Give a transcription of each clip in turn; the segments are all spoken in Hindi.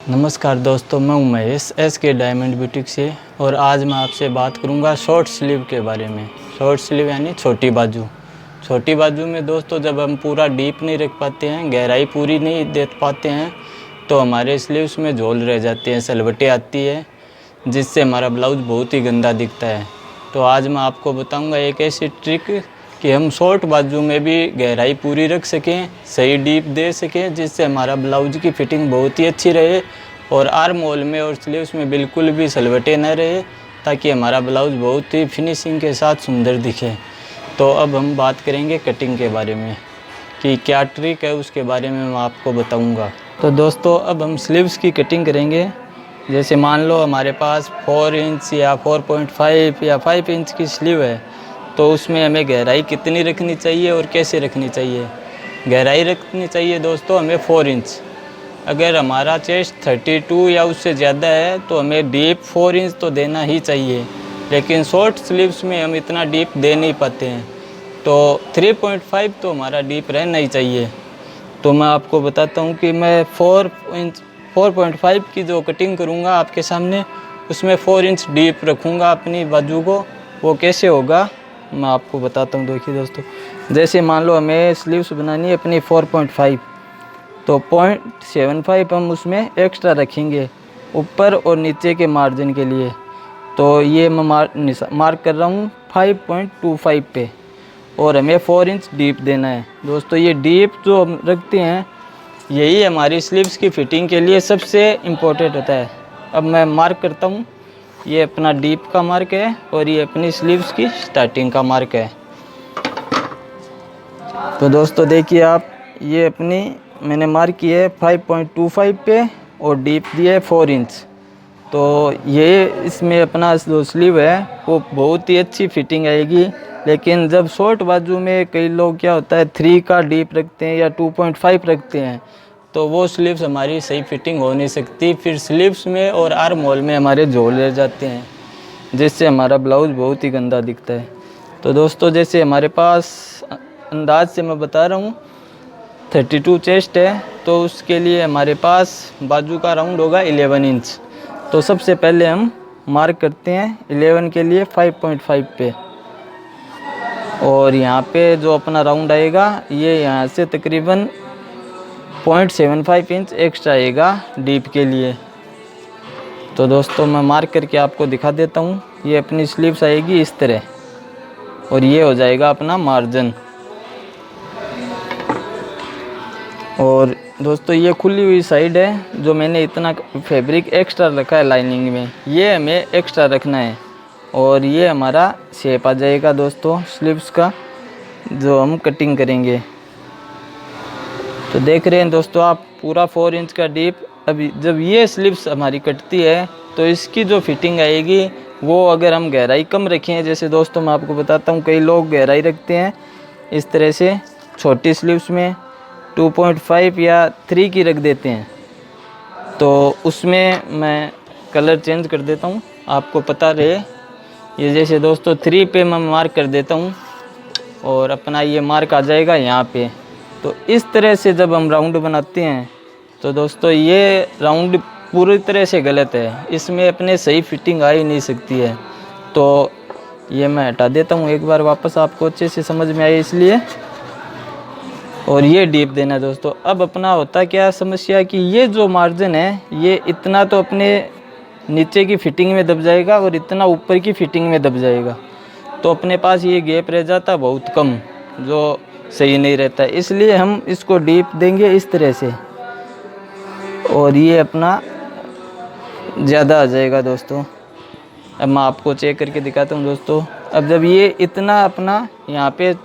नमस्कार दोस्तों, मैं हूं महेश SK डायमंड बुटीक से। और आज मैं आपसे बात करूंगा शॉर्ट स्लीव के बारे में। शॉर्ट स्लीव यानी छोटी बाजू। छोटी बाजू में दोस्तों जब हम पूरा डीप नहीं रख पाते हैं, गहराई पूरी नहीं दे पाते हैं, तो हमारे स्लीव्स में झोल रह जाते हैं, सलवटें आती है, जिससे हमारा ब्लाउज बहुत ही गंदा दिखता है। तो आज मैं आपको बताऊँगा एक ऐसी ट्रिक कि हम शॉर्ट बाजू में भी गहराई पूरी रख सकें, सही डीप दे सकें, जिससे हमारा ब्लाउज की फिटिंग बहुत ही अच्छी रहे और आर्म होल में और स्लीव्स में बिल्कुल भी सलवटें न रहे, ताकि हमारा ब्लाउज बहुत ही फिनिशिंग के साथ सुंदर दिखे। तो अब हम बात करेंगे कटिंग के बारे में कि क्या ट्रिक है, उसके बारे में मैं आपको बताऊंगा। तो दोस्तों अब हम स्लीव्स की कटिंग करेंगे। जैसे मान लो हमारे पास 4 इंच या 4.5 या 5 इंच की स्लीव है, तो उसमें हमें गहराई कितनी रखनी चाहिए और कैसे रखनी चाहिए। गहराई रखनी चाहिए दोस्तों हमें 4 इंच। अगर हमारा चेस्ट 32 या उससे ज़्यादा है तो हमें डीप 4 इंच तो देना ही चाहिए, लेकिन शॉर्ट स्लीव्स में हम इतना डीप दे नहीं पाते हैं, तो 3.5 तो हमारा डीप रहना ही चाहिए। तो मैं आपको बताता हूँ कि मैं 4.5 की जो कटिंग करूँगा आपके सामने, उसमें 4 इंच डीप रखूँगा अपनी बाजू को। वो कैसे होगा मैं आपको बताता हूँ। देखिए दोस्तों, जैसे मान लो हमें स्लीव्स बनानी है अपनी 4.5, तो 0.75 हम उसमें एक्स्ट्रा रखेंगे ऊपर और नीचे के मार्जिन के लिए। तो ये मैं मार्क कर रहा हूँ 5.25 पे, और हमें 4 इंच डीप देना है। दोस्तों ये डीप जो हम रखते हैं, यही हमारी स्लीव्स की फिटिंग के लिए सबसे इम्पोर्टेंट होता है। अब मैं मार्क करता हूँ, ये अपना डीप का मार्क है और ये अपनी स्लीव्स की स्टार्टिंग का मार्क है। तो दोस्तों देखिए आप, ये अपनी मैंने मार्क की है 5.25 पे और डीप दिया है 4 इंच। तो ये इसमें अपना जो स्लीव है वो बहुत ही अच्छी फिटिंग आएगी। लेकिन जब शॉर्ट बाजू में कई लोग क्या होता है 3 का डीप रखते हैं या 2.5 रखते हैं, तो वो स्लीव्स हमारी सही फिटिंग हो नहीं सकती। फिर स्लीव्स में और आर्म होल में हमारे झोल रह जाते हैं, जिससे हमारा ब्लाउज बहुत ही गंदा दिखता है। तो दोस्तों जैसे हमारे पास अंदाज से मैं बता रहा हूँ 32 चेस्ट है, तो उसके लिए हमारे पास बाजू का राउंड होगा 11 इंच। तो सबसे पहले हम मार्क करते हैं 11 के लिए 5.5 पे, और यहाँ पे जो अपना राउंड आएगा ये यहाँ से तकरीबन 0.75 इंच एक्स्ट्रा आएगा डीप के लिए। तो दोस्तों मैं मार्क करके आपको दिखा देता हूँ। ये अपनी स्लीव्स आएगी इस तरह, और ये हो जाएगा अपना मार्जिन। और दोस्तों ये खुली हुई साइड है, जो मैंने इतना फैब्रिक एक्स्ट्रा रखा है लाइनिंग में, ये हमें एक्स्ट्रा रखना है, और ये हमारा शेप आ जाएगा दोस्तों स्लीव्स का जो हम कटिंग करेंगे। तो देख रहे हैं दोस्तों आप, पूरा 4 इंच का डीप। अभी जब ये स्लीव्स हमारी कटती है तो इसकी जो फिटिंग आएगी वो, अगर हम गहराई कम रखें, जैसे दोस्तों मैं आपको बताता हूँ कई लोग गहराई रखते हैं इस तरह से, छोटी स्लीव्स में 2.5 या 3 की रख देते हैं, तो उसमें मैं कलर चेंज कर देता हूँ आपको पता रहे। ये जैसे दोस्तों 3 पे मैं मार्क कर देता हूँ, और अपना ये मार्क आ जाएगा यहाँ पे। तो इस तरह से जब हम राउंड बनाते हैं, तो दोस्तों ये राउंड पूरी तरह से गलत है, इसमें अपने सही फिटिंग आ ही नहीं सकती है। तो ये मैं हटा देता हूँ एक बार, वापस आपको अच्छे से समझ में आए इसलिए। और ये डीप देना है दोस्तों। अब अपना होता क्या समस्या कि ये जो मार्जिन है, ये इतना तो अपने नीचे की फिटिंग में दब जाएगा और इतना ऊपर की फिटिंग में दब जाएगा, तो अपने पास ये गैप रह जाता बहुत कम, जो सही नहीं रहता है। इसलिए हम इसको डीप देंगे इस तरह से, और ये अपना ज़्यादा आ जाएगा दोस्तों। अब मैं आपको चेक करके दिखाता हूँ दोस्तों। अब जब ये इतना अपना यहाँ पे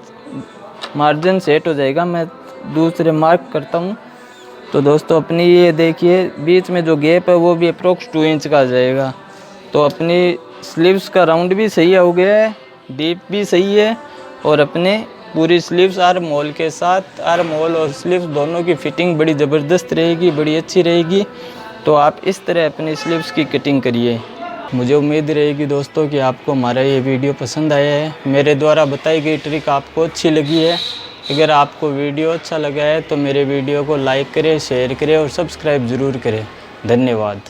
मार्जिन सेट हो जाएगा, मैं दूसरे मार्क करता हूँ, तो दोस्तों अपनी ये देखिए बीच में जो गैप है वो भी अप्रोक्स 2 इंच का आ जाएगा। तो अपनी स्लीव्स का राउंड भी सही हो गया है, डीप भी सही है, और अपने पूरी स्लीव्स आर्म होल के साथ, आर्म होल और स्लीव्स दोनों की फिटिंग बड़ी ज़बरदस्त रहेगी, बड़ी अच्छी रहेगी। तो आप इस तरह अपनी स्लीव्स की कटिंग करिए। मुझे उम्मीद रहेगी दोस्तों कि आपको हमारा ये वीडियो पसंद आया है, मेरे द्वारा बताई गई ट्रिक आपको अच्छी लगी है। अगर आपको वीडियो अच्छा लगा है तो मेरे वीडियो को लाइक करें, शेयर करें और सब्सक्राइब ज़रूर करें। धन्यवाद।